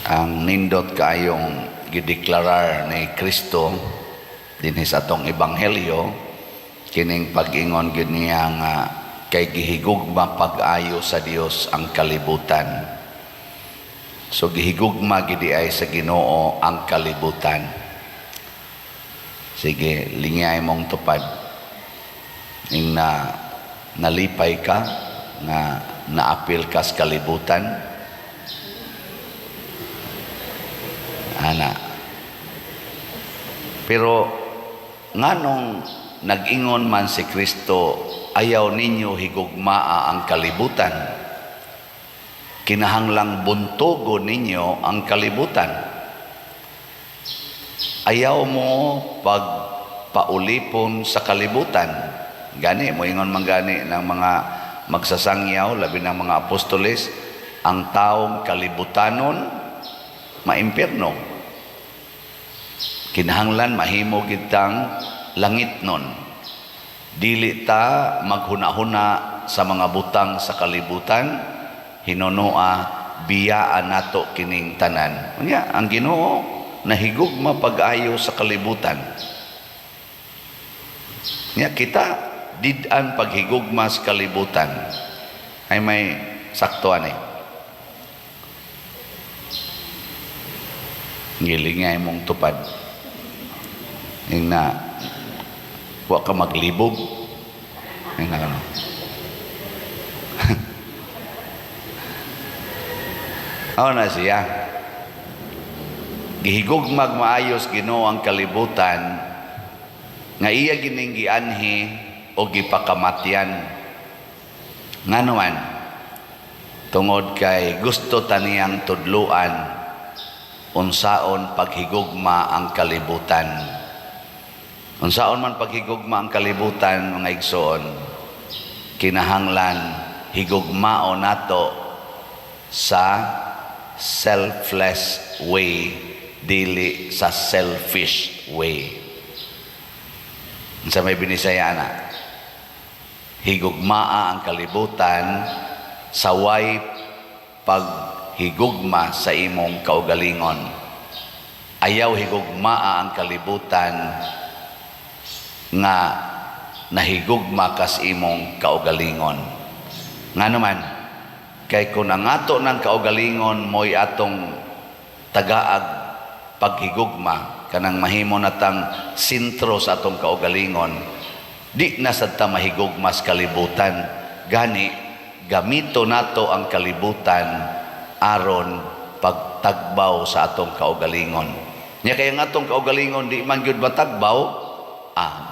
ang nindot kaayong gideklarar ni Kristo dinhi sa atong ebanghelyo kining pag-ingon gyud niya nga kay gihigugma pag-ayo sa Dios ang kalibutan. So gihigugma gid ay sa Ginoo ang kalibutan. Sige, lingay mong tupad. Ing nalipay ka nga naapil ka sa kalibutan. Ana. Pero nganong nag-ingon man si Kristo, ayaw ninyo higugmaa ang kalibutan. Kinahanglang buntogo ninyo ang kalibutan. Ayaw mo pagpaulipon sa kalibutan. Gani, mo ingon man gani ng mga magsasangyaw, labi ng mga apostoles, ang taong kalibutanon, maimpierno. Kinahanglan mahimo kitang langit nun. Dili ta maghuna-huna sa mga butang sa kalibutan, hinunua biyaan nato kining tanan. Unya, ang Ginoo nahigugma pag-ayo sa kalibutan. Unya, kita didan paghigugma sa kalibutan. Ay may saktuan eh. Ngilingay mong tupad. Yung na huwag ka maglibog. Yung na ano. Ano na siya? Gihigugmag maayos Ginoo ang kalibutan nga iya gining gianhi o gipakamatyan. Nga naman, tungod kay gusto taniyang tudluan unsaon paghigugma ang kalibutan. Unsaon man paghigugma ang kalibutan, mga igsoon, kinahanglan higugmao nato sa selfless way, dili sa selfish way. Sa may binisaya na, higugmaa ang kalibutan sa way paghigugma sa imong kaugalingon. Ayaw higugmaa ang kalibutan nga nahigugma kas imong kaugalingon. Nga naman, kay kung ang ato ng kaugalingon mo'y atong tagaag paghigugma, kanang mahimo natang sintro sa atong kaugalingon, di na sad ta mahigugma sa kalibutan. Gani, gamito nato ang kalibutan aron pagtagbaw sa atong kaugalingon. Nya kay ang atong kaugalingon di man gyud matagbaw,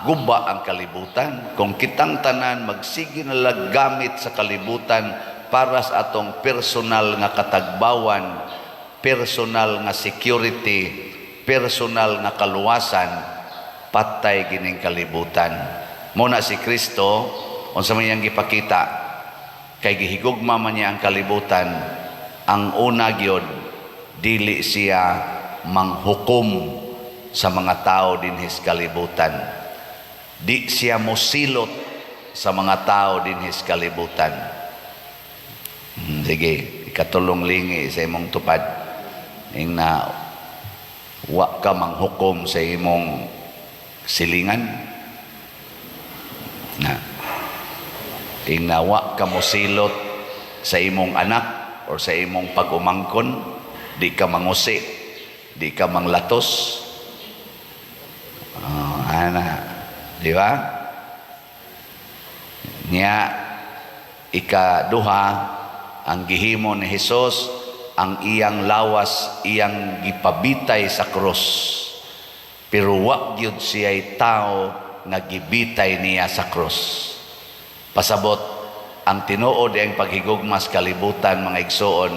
guba ang kalibutan. Kung kitang tanan magsige na gamit sa kalibutan para sa atong personal nga katagbawan, personal nga security, personal nga kaluwasan, patay gining kalibutan. Muna si Kristo, unsa man iyang gipakita, kay gihigugma man niya ang kalibutan, ang una gyud dili siya manghukom sa mga tao dinhi sa kalibutan. Di siya mosilot sa mga tao dinhi sa kalibutan. Sige, ikatulong lingi sa imong tupad. Ing na wa ka manghukom sa imong silingan. Na ing na wa ka mosilot sa imong anak or sa imong pag-umangkon, di ka mangusi, di ka manglatos. Di ba? Niya ikaduha, ang gihimo ni Hesus, ang iyang lawas, iyang gipabitay sa krus. Pero wa gyud siya'y tao nga gibitay niya sa krus. Pasabot, ang tinuod ang paghigugma sa kalibutan, mga igsoon,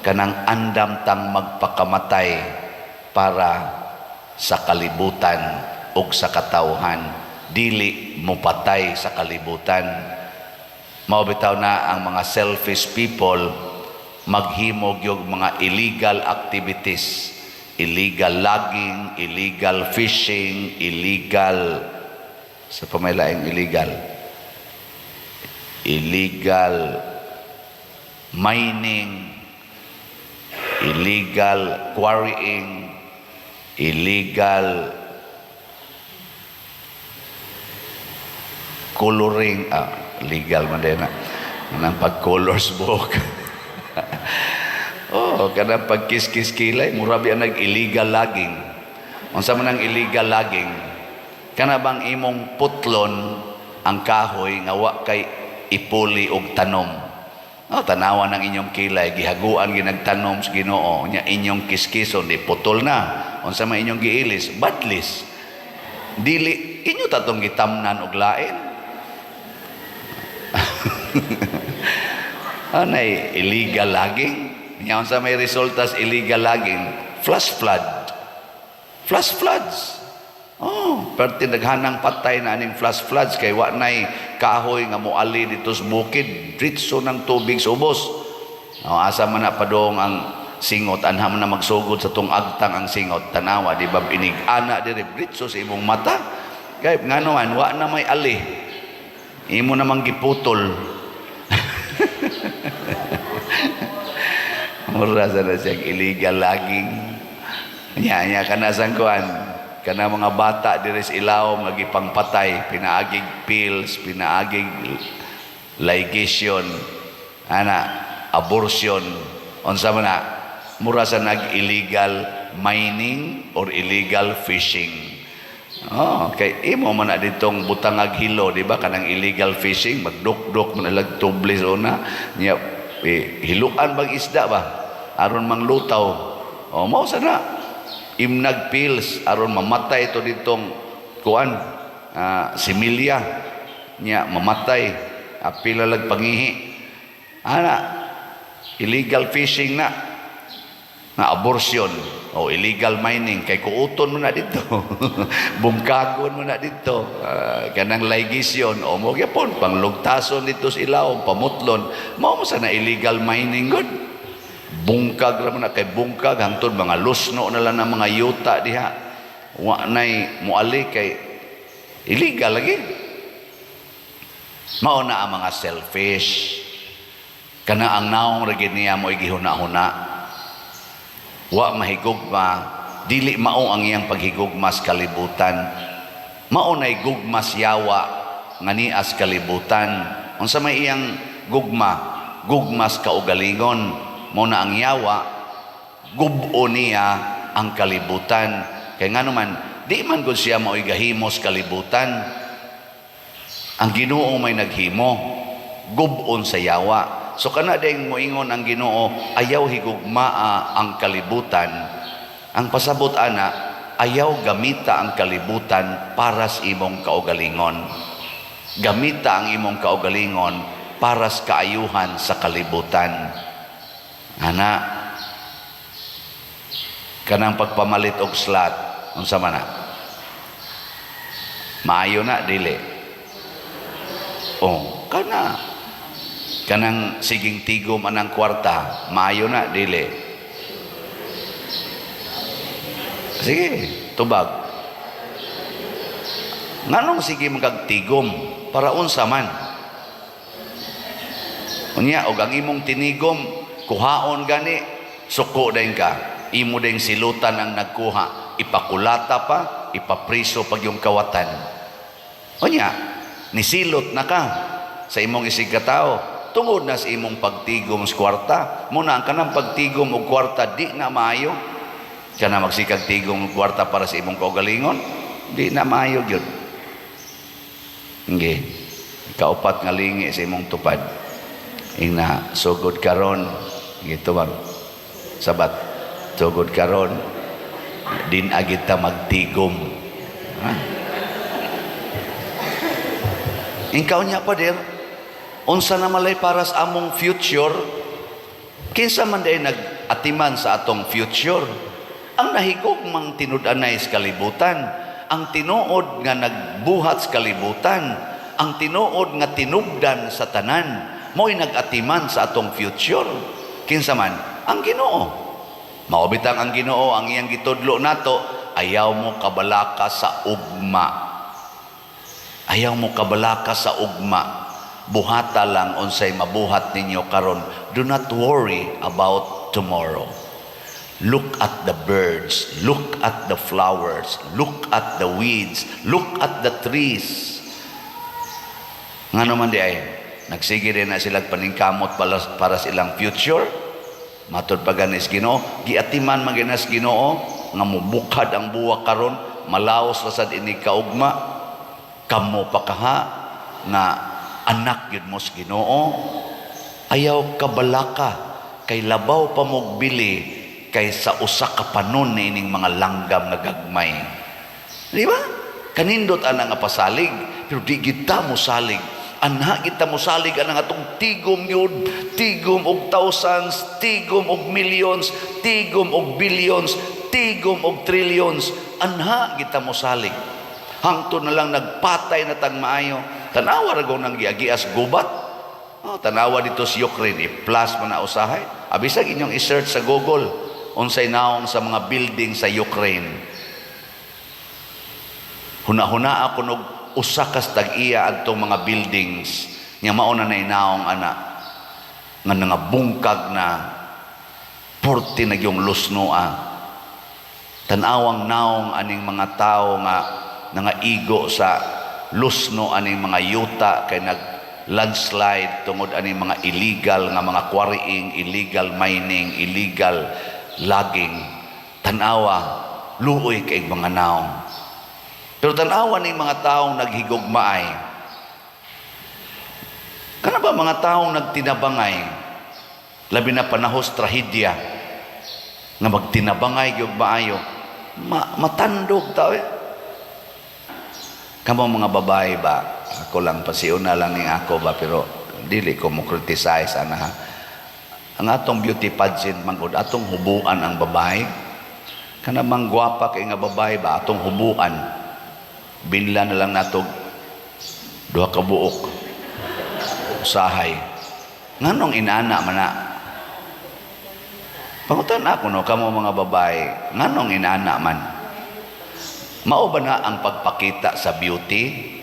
kanang andam tang magpakamatay para sa kalibutan ug sa katawhan, dili mupatay sa kalibutan. Mao bitaw na ang mga selfish people maghimog yung mga illegal activities, illegal logging, illegal fishing, illegal sa pamalaing illegal mining, illegal quarrying, illegal coloring, legal man din na ng pag-colors book. Kada pag-kiss-kiss kilay, murabi ang nag-illegal logging. Unsa man ang illegal logging, kana bang imong putlon ang kahoy nga wa kay ipuli og tanom. Tanawan ng inyong kilay, gihaguan ginagtanom sa Ginoo, nya inyong kiskison di putol na. Unsa man inyong giilis, badlis. Dili inyo tatong gitamnan og lain. Anay illegal logging. Nya unsa may resulta sa illegal logging? Flash floods. Perti naghanang patay na aning flash floods kay wa nay kahoy nga moali dito sa bukid, dritso ng tubig sa ubos. Asa man na padong ang singot, anha man na magsugod sa tong agtang ang singot, tanawa di ba binig-ana diri dritso sa imong mata. Kay ngano man wa na may ali. Imo namang giputol. Mura sa na siyang illegal logging. Nya kana sang kuan. Kana mga bata diri sa ilawom nga gipangpatay, pinaagig pills, pinaagig ligation, abortion, unsa man na, mura sa nag-illegal mining or illegal fishing. Kay imo man na ditong butangag hilo, di ba? Kanang illegal fishing, magduk-duk man nalag tubli sa una, niya hiluan bang isda ba? Aron manglutaw. Mao sana imnag pills aron mamatay ito ditong kuan similya niya mamatay apila lag pangihi illegal fishing na abortion o illegal mining kay kuuton mo na dito bungkagon mo na dito kanang ligation o mo gyapon panglugtason dito sa ilaw pamutlon mao mo sana illegal mining good. Bungkag ra man kay bungkag hangtod mga lusno na lang ng mga yuta diha wa nay muali kay illegal lagi. Mao na ang mga selfish kana ang naong ra gid niya mo igihuna-huna wa mahigugma, dili mao ang iyang paghigugma sa kalibutan, mao nay gugma yawa nga nias kalibutan. Unsa may iyang gugma sa kaugalingon. Muna ang yawa, gubo niya ang kalibutan. Kaya nga naman, di man gud siya mao'y gahimos kalibutan. Ang Ginoo may naghimo, gubon sa yawa. So kana ding moingon ang Ginoo, ayaw higugmaa ang kalibutan. Ang pasabot ana, ayaw gamita ang kalibutan para sa imong kaugalingon. Gamita ang imong kaugalingon para sa kaayuhan sa kalibutan. Kanang pagpamalit og slot unsa man na maayo na dili kanang siging tigom anang kwarta maayo na dili sige tubag nganong sige magagtigom para unsa man unya og ang imong tinigom kuhaon gani, suko dahin ka. Imo dahin silutan ang nagkuha. Ipakulata pa, ipapriso pag yung kawatan. O niya, nisilot na ka sa imong isig katao. Tungod na sa imong pagtigom sa kwarta. Muna, ang kanang pagtigom o kwarta, di na maayo. Kana magsikag tigom o kwarta para sa imong kaugalingon, di na maayo yun. Hindi. Kaupat nga lingi sa imong tupad. Ina, sugod karon gitu bang sabat sugod karon din agita magtigom ingkaw niya pa der unsa na malay para sa among future kinsa man day nag-atiman sa atong future ang nahigugmang tinud-anay sa kalibutan ang tinuod nga nagbuhat sa kalibutan ang tinuod nga tinubdan sa tanan mo'y nag-atiman sa atong future. Kinsa man? Ang Ginoo. Maubitang ang Ginoo, ang iyang gitudlo nato, ayaw mo kabalaka sa ugma. Ayaw mo kabalaka sa ugma. Buhata lang unsay mabuhat ninyo karon. Do not worry about tomorrow. Look at the birds, look at the flowers, look at the weeds, look at the trees. Nga naman di ay, nagsige rin na silang paningkamot para silang future. Matod pa ganis Ginoo, giatiman maginas Ginoo, nga mubukad ang buwak karon, malaos lasad ini kaugma, kamo pa kaha, nga anak yun mo sa Ginoo, ayaw kabalaka, kay labaw pa mogbili, kay sa usa ka panon ni ining mga langgam nga gagmay. Di ba? Kanindot ana nga pasalig, pero di kita mo salig. Anha kita mo salig anang atong tigom yun, tigom og thousands, tigom og millions, tigom og billions, tigom og trillions. Anha kita mo salig. Hangtod na lang nagpatay na tang maayo. Tanawa ra nang giagias gubat. Oh, tanawa dito sa Ukraine, i-plus mo na usahay. Abisag inyong i-search sa Google unsay naong sa mga building sa Ukraine. Huna-huna ako nog usa ka tag-iya adtong mga buildings nga mao na nainaong ana nga nga bungkag na porte na yung lusnoa. Tanawang naong aning mga tao nga igo sa lusno aning mga yuta kay nag landslide tungod aning mga illegal nga mga quarrying, illegal mining, illegal logging. Tanawa luoy kay mga naong. Pero tanawa ning mga taong naghigugmaay. Kana ba mga taong nagtinabangay? Labi na panahos trahedya nga magtinabangay gyud maayo. Matandog tao. Kamo mga babae ba? Ako lang pasiuna na lang ning ako ba, pero dili ko mo criticize ana ha. Ang atong beauty pageant mangod atong hubuan ang babae. Kana mang gwapa kay nga babae ba atong hubuan. Binla na lang nato duha ka buok. Usahay. Nganong inana man na? Pangutan ako no kamo mga babae, nganong inana man? Mao ba na ang pagpakita sa beauty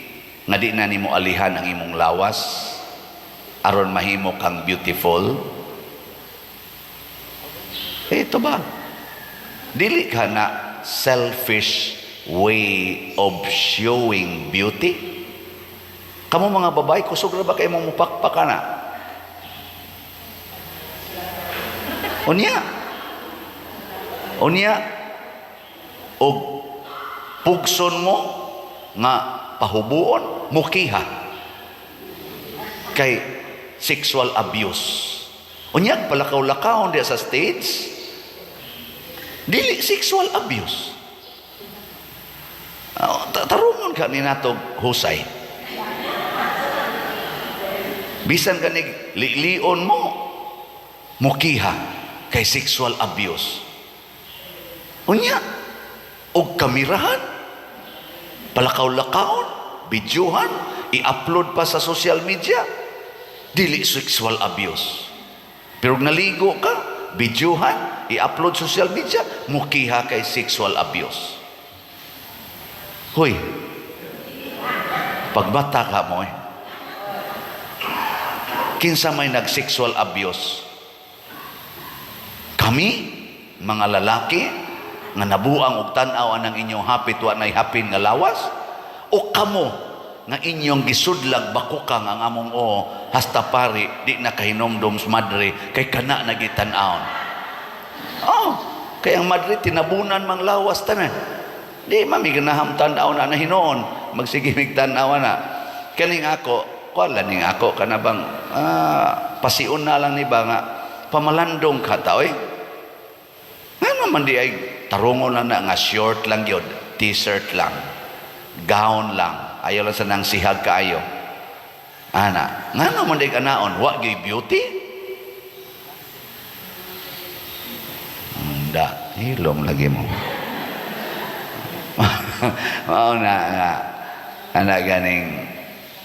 nga di na nimo alihan ang imong lawas aron mahimo kang beautiful? Ito ba? Dili ka na selfish way of showing beauty? Kamu mga babae, kusog na ba kayo mong mupakpaka na? Unya, og pugson mo nga pahubuon, mukiha kay sexual abuse. Unya, palakaw-lakaw diya sa stage, dili sexual abuse. Tarungon ka ni natog husay. Bisan ka ni lion mo, mukiha kay sexual abuse. Unya, og kamirahan, palakaw-lakaon, bidyuhan, i-upload pa sa social media, dili sexual abuse. Pero naligo ka, bidyuhan, i-upload social media, mukiha kay sexual abuse. Hoy, pagbata ka mo kinsa may nag-sexual abuse? Kami, mga lalaki, nga nabuang og tan-aw ang inyong hapit wa nay hapin nga lawas? O kamo nga inyong gisudlag bakukang ang among hasta pari di na kahinomdom sa madre kay kana nagitan-aon? Kay ang madre tinabunan mang lawas tanan. Di mami ganaham tan-aw na hinoon magsigimig tan-aw na. Kaning ako, wala ning ako kana bang pasiun na lang ni ba nga pamalandong ka ta oy. Nga naman di ay tarungon lang na nga short lang yun, t-shirt lang, gown lang, ayaw lang sa nang sihag kaayo. Ana, nga naman di kanaon, wa gyud beauty? Hindi, hilom lagi mo. Oo na nga, ana ganing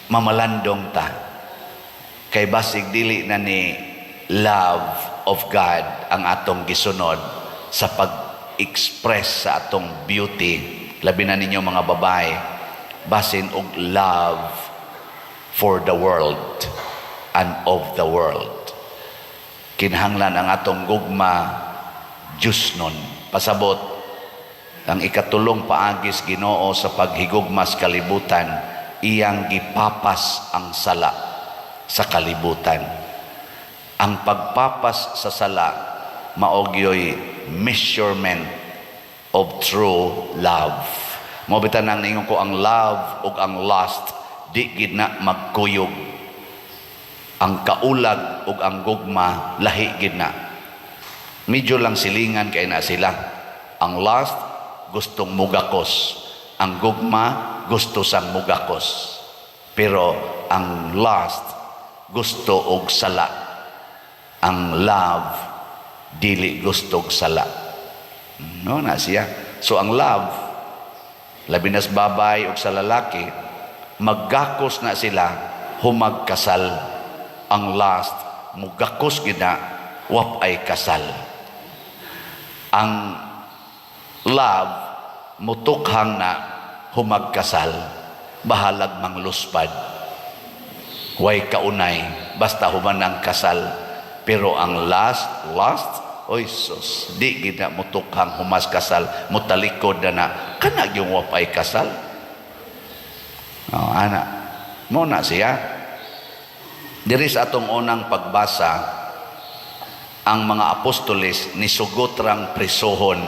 mamalandong ta. Kay basig dili na ni love of God ang atong gisunod sa pag-express sa atong beauty, labi na ninyo mga babae, basin og love for the world and of the world. Kinahanglan ang atong gugma Diyos nun. Pasabot, ang ikatulong paagis Ginoo sa paghigugmas kalibutan, iyang gipapas ang sala sa kalibutan. Ang pagpapas sa sala maogyoy measurement of true love. Mabitan nang ningon ko, ang love ug ang lust di gid na magkuyog. Ang kaulag ug ang gugma lahi gid na. Medyo lang silingan kay na sila. Ang lust gustong mugakos, ang gugma gusto sang mugakos. Pero ang lust gusto og sala, ang love dili gusto og sala. No na siya. So ang love, labi nas babay og sa lalaki, maggakos na sila humagkasal. Ang lust mugakos gid na wapay kasal. Ang love mutukhang na humagkasal, bahalag mangluspad, way kaunay basta human ang kasal. Pero ang lust, oy sus, di gid na mutukhang humas kasal, mutalikod na kana yung wapay kasal. Ana mo na siya. Diri sa atong unang pagbasa, ang mga apostoles nisugot rang prisohon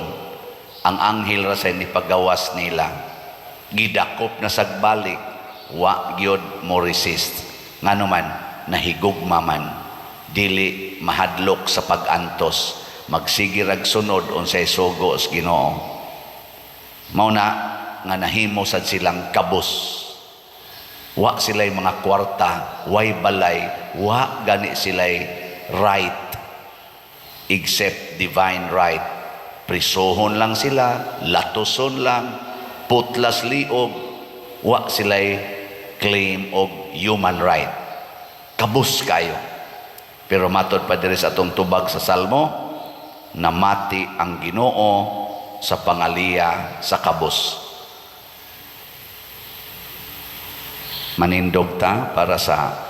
ang anghel ra sa nipagawas nila. Gidakop na sagbalik, wa gyud mo resist. Nganuman nahigugma man, dili mahadlok sa pag-antos, magsige rag sunod unsay sugo sa Ginoo. Mao na nga nahimo sad silang kabus. Wa sila'y mga kwarta, way balay, wa gani sila'y right except divine right. Prisohon lang sila, latoson lang, putlas liog, wa sila'y claim of human right. Kabus kayo. Pero matod pa diri sa atong tubag sa Salmo, namati ang Ginoo sa pangaliya sa kabus. Manindog ta para sa